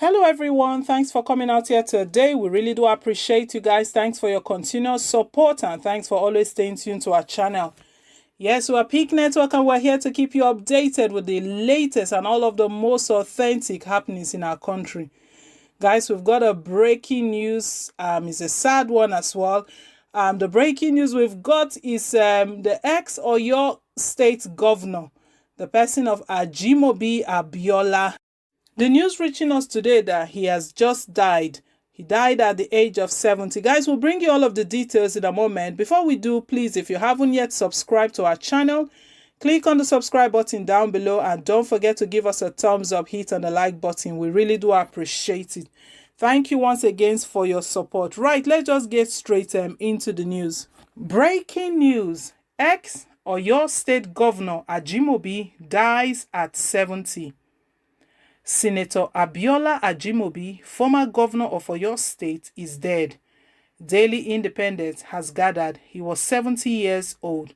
Hello everyone, thanks for coming out here today. We really do appreciate you guys. Thanks for your continuous support and thanks for always staying tuned to our channel. Yes, we're Peak Network and we're here to keep you updated with the latest and all of the most authentic happenings in our country. Guys, we've got a breaking news. It's a sad one as well. The breaking news we've got is the ex-Oyo State Governor, the person of Ajimobi Abiola. The news reaching us today that he has just died. He died at the age of 70. Guys, we'll bring you all of the details in a moment. Before we do, please, if you haven't yet subscribed to our channel, click on the subscribe button down below and don't forget to give us a thumbs up, hit on the like button. We really do appreciate it. Thank you once again for your support. Right, let's just get straight into the news. Breaking news. Ex-Oyo State Governor Ajimobi dies at 70. Senator Abiola Ajimobi, former governor of Oyo State, is dead. Daily Independent has gathered he was 70 years old.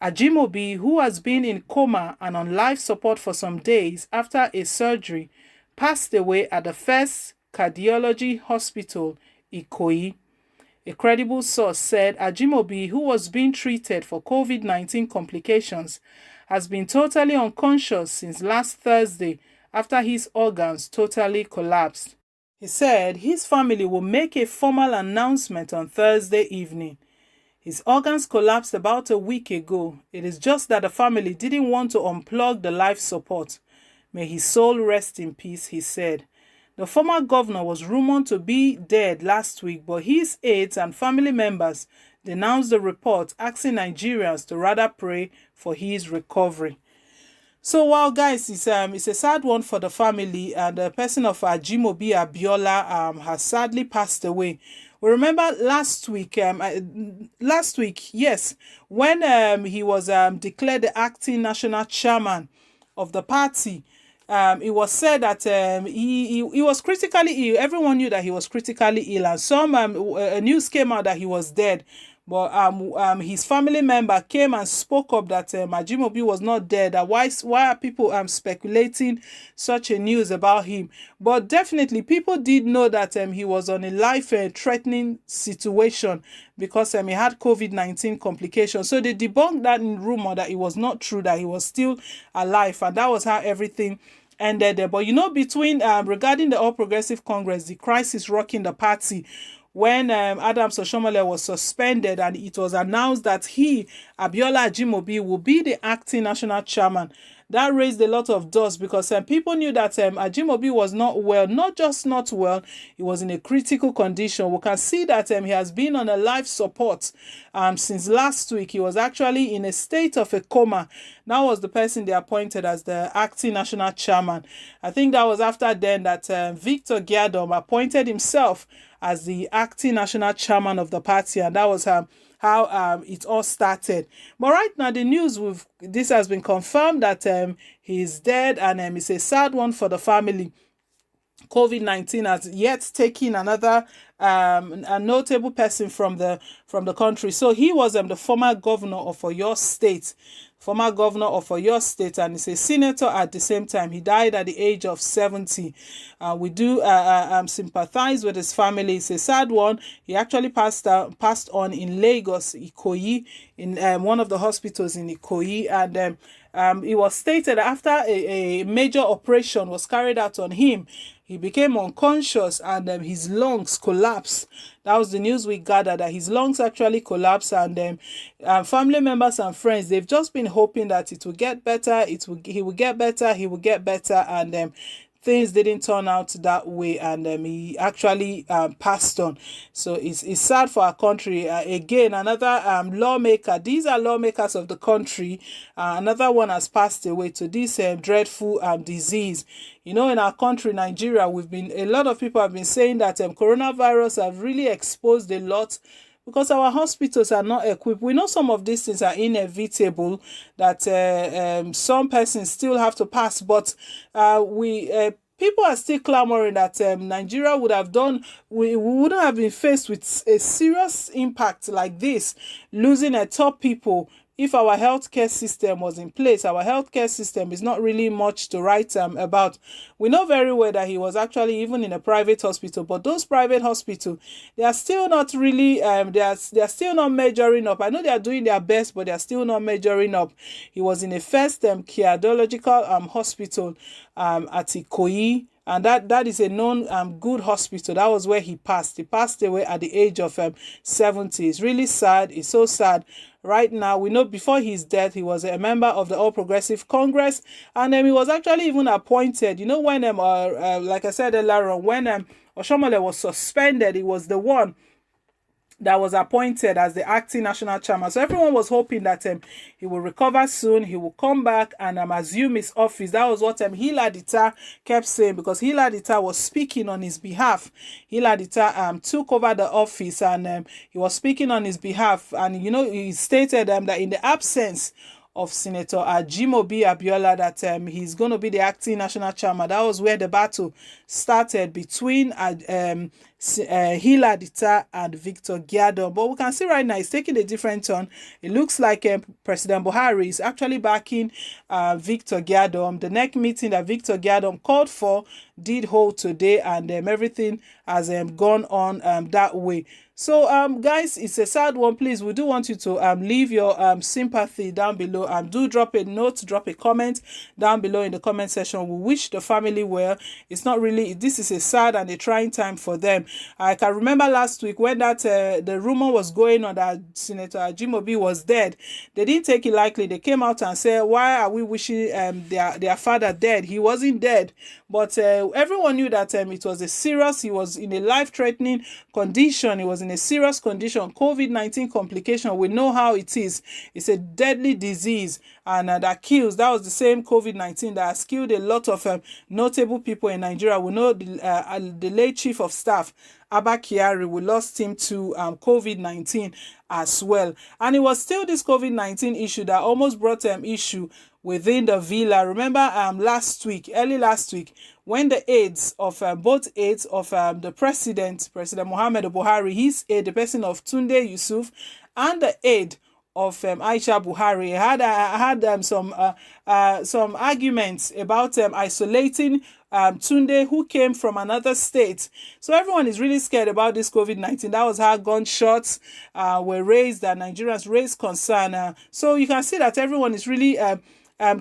Ajimobi, who has been in coma and on life support for some days after a surgery, passed away at the First Cardiology Hospital, Ikoyi. A credible source said Ajimobi, who was being treated for COVID-19 complications, has been totally unconscious since last Thursday after his organs totally collapsed. He said his family will make a formal announcement on Thursday evening. His organs collapsed about a week ago. It is just that the family didn't want to unplug the life support. May his soul rest in peace, he said. The former governor was rumored to be dead last week, but his aides and family members denounced the report, asking Nigerians to rather pray for his recovery. So, wow, guys, it's a sad one for the family, and the person of Ajimobi Abiola has sadly passed away. We remember last week, yes, when he was declared the acting national chairman of the party. It was said that he was critically ill. Everyone knew that he was critically ill, and some news came out that he was dead. But his family member came and spoke up that Ajimobi was not dead. Why are people speculating such a news about him? But definitely, people did know that he was on a life-threatening situation because he had COVID-19 complications. So they debunked that rumor that it was not true, that he was still alive, and that was how everything ended there. But between regarding the All Progressive Congress, the crisis rocking the party, when Adams Oshiomhole was suspended and it was announced that Abiola Ajimobi, will be the acting national chairman, that raised a lot of dust because people knew that Ajimobi was not well, not just not well, he was in a critical condition. We can see that he has been on a life support since last week. He was actually in a state of a coma. That was the person they appointed as the acting national chairman. I think that was after then that Victor Giadom appointed himself as the acting national chairman of the party, and that was how it all started. But right now, the news this has been confirmed that he's dead, and it's a sad one for the family. COVID-19 has yet taken another a notable person from the country. So he was the former governor of Oyo State. And he's a senator at the same time. He died at the age of 70. We do sympathize with his family. It's a sad one. He actually passed on in Lagos, Ikoyi, in one of the hospitals in Ikoyi, and it was stated after a major operation was carried out on him, he became unconscious and his lungs collapsed. That was the news we gathered, that his lungs actually collapsed, and family members and friends, they've just been hoping that it will get better, he will get better, and things didn't turn out that way, and he actually passed on. So it's sad for our country. Again, another lawmaker, these are lawmakers of the country, another one has passed away to this dreadful disease. In our country, Nigeria, a lot of people have been saying that coronavirus have really exposed a lot because our hospitals are not equipped. We know some of these things are inevitable, that some persons still have to pass, but people are still clamoring that Nigeria we wouldn't have been faced with a serious impact like this, losing top people if our healthcare system was in place. Our healthcare system is not really much to write about. We know very well that he was actually even in a private hospital, but those private hospitals, they are still not really they are still not measuring up. I know they are doing their best, but they are still not measuring up. He was in a first cardiological hospital at Ikoyi, and that is a known good hospital. That was where he passed. He passed away at the age of 70. It's really sad. It's so sad. Right now, we know before his death, he was a member of the All Progressive Congress, and he was actually even appointed. You know, when like I said earlier on, when Oshomole was suspended, he was the one that was appointed as the acting national chairman. So everyone was hoping that he will recover soon, he will come back and assume his office. That was what Hila Dita kept saying, because Hila Dita was speaking on his behalf. Hila Dita took over the office, and he was speaking on his behalf. And, you know, he stated that in the absence of Senator Ajimobi Abiola, that he's going to be the acting national chairman. That was where the battle started between Hila Dita and Victor Gyadon. But we can see right now it's taking a different turn. It looks like President Buhari is actually backing Victor Gyadon. The next meeting that Victor Gyadon called for did hold today, and everything has gone on that way. So, guys, it's a sad one. Please, we do want you to leave your sympathy down below. Do drop a note, drop a comment down below in the comment section. We wish the family well. It's not really, this is a sad and a trying time for them. I can remember last week when that the rumor was going on that Senator Ajimobi was dead. They didn't take it lightly. They came out and said, why are we wishing their father dead? He wasn't dead. But everyone knew that it was a serious, he was in a life-threatening condition. He was in a serious condition, COVID-19 complication. We know how it is. It's a deadly disease, and that kills. That was the same COVID-19 that has killed a lot of notable people in Nigeria. We know the late chief of staff, Abba Kyari, we lost him to COVID-19 as well. And it was still this COVID-19 issue that almost brought issue within the villa. Remember early last week, when the aides of both aides of the President Muhammad Buhari, his aide, the person of Tunde Yusuf, and the aide of Aisha Buhari had some arguments about isolating Tunde, who came from another state. So everyone is really scared about this COVID-19. That was how gunshots were raised, and Nigerians raised concern. So you can see that everyone is really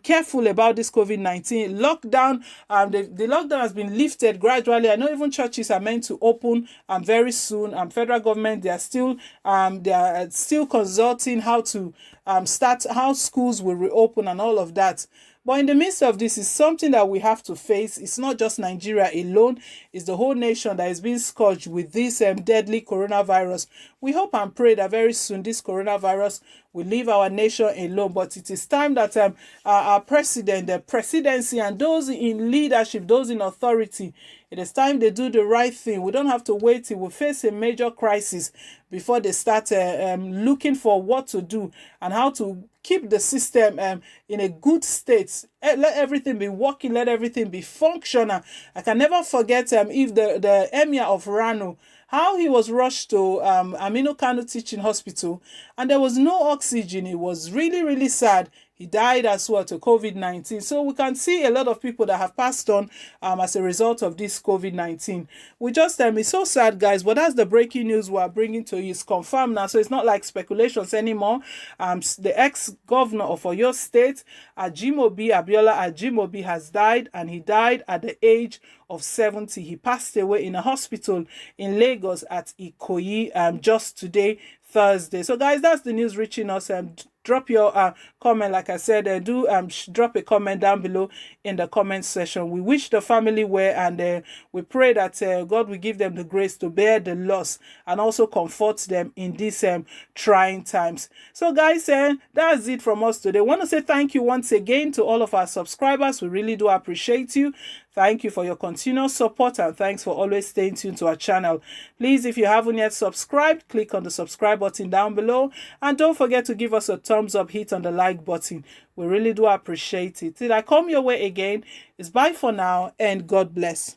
careful about this COVID-19 lockdown. The lockdown has been lifted gradually. I know even churches are meant to open very soon. Federal government, they are still consulting how to how schools will reopen and all of that. But in the midst of this, is something that we have to face. It's not just Nigeria alone. It's the whole nation that is being scourged with this deadly coronavirus. We hope and pray that very soon this coronavirus will leave our nation alone. But it is time that our president, the presidency, and those in leadership, those in authority, it is time they do the right thing. We don't have to wait till we face a major crisis before they start looking for what to do and how to keep the system in a good state. Let everything be working. Let everything be functional. I can never forget if the emir of Rano, how he was rushed to Aminu Kano Teaching Hospital, and there was no oxygen. It was really, really sad. He died as well to COVID-19. So we can see a lot of people that have passed on as a result of this COVID-19. We just, it's so sad, guys, but that's the breaking news we are bringing to you. It's confirmed now, so it's not like speculations anymore. The ex-governor of Oyo State, Abiola Ajimobi, has died, and he died at the age of 70. He passed away in a hospital in Lagos at Ikoyi just today, Thursday. So, guys, that's the news reaching us. Drop your comment. Like I said, do drop a comment down below in the comment section. We wish the family well, and we pray that God will give them the grace to bear the loss and also comfort them in these trying times. So, guys, that's it from us today. I want to say thank you once again to all of our subscribers. We really do appreciate you. Thank you for your continuous support, and thanks for always staying tuned to our channel. Please, if you haven't yet subscribed, click on the subscribe button down below, and don't forget to give us a thumbs up, hit on the like button. We really do appreciate it. Till I come your way again, it's bye for now, and God bless.